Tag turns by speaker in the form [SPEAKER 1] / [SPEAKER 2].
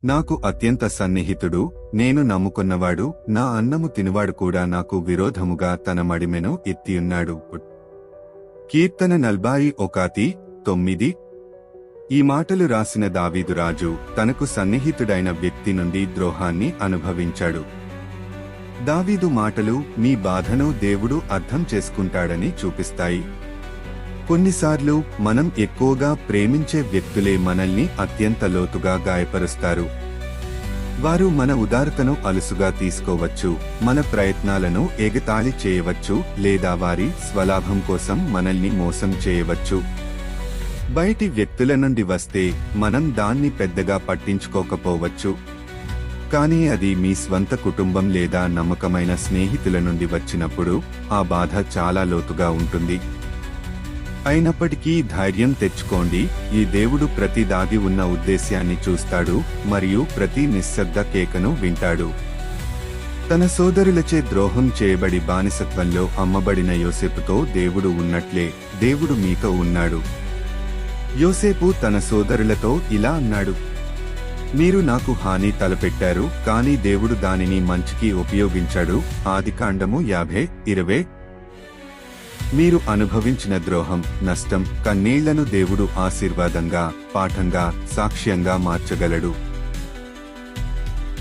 [SPEAKER 1] నాకు అత్యంత సన్నిహితుడు, నేను నమ్ముకున్నవాడు, నా అన్నము తినువాడు కూడా నాకు విరోధముగా తన మడిమెను ఎత్తియున్నాడు. కీర్తన 41:9. ఈ మాటలు రాసిన దావీదు రాజు తనకు సన్నిహితుడైన వ్యక్తి నుండి ద్రోహాన్ని అనుభవించాడు. దావీదు మాటలు మీ బాధను దేవుడు అర్థం చేసుకుంటాడని చూపిస్తాయి. కొన్నిసార్లు మనం ఎక్కువగా ప్రేమించే వ్యక్తులే మనల్ని అత్యంత లోతుగా గాయపరుస్తారు. వారు మన ఉదారతను అలుసుగా తీసుకోవచ్చు, మన ప్రయత్నాలను ఎగతాళి చేయవచ్చు, లేదా వారి స్వలాభం కోసం మనల్ని మోసం చేయవచ్చు. బయటి వ్యక్తుల నుండి వస్తే మనం దాన్ని పెద్దగా పట్టించుకోకపోవచ్చు, కానీ అది మీ స్వంత కుటుంబం లేదా నమ్మకమైన స్నేహితుల నుండి వచ్చినప్పుడు ఆ బాధ చాలా లోతుగా ఉంటుంది. అయినప్పటికీ ధైర్యం తెచ్చుకోండి, ఈ దేవుడు ప్రతి దాగి ఉన్న ఉద్దేశ్యాన్ని చూస్తాడు మరియు ప్రతి నిశ్శబ్ద కేకను వింటాడు. తన సోదరులచే ద్రోహం చేయబడి బానిసత్వంలో అమ్మబడిన యోసేపుతో దేవుడు ఉన్నట్లే దేవుడు మీతో ఉన్నాడు. యోసేపు తన సోదరులతో ఇలా అన్నాడు, మీరు నాకు హాని తలపెట్టారు, కానీ దేవుడు దానిని మంచికి ఉపయోగించాడు. ఆదికాండము 50:20. మీరు అనుభవించిన ద్రోహం, నష్టం, కన్నీళ్లను దేవుడు ఆశీర్వాదంగా, పాఠంగా, సాక్ష్యంగా మార్చగలడు.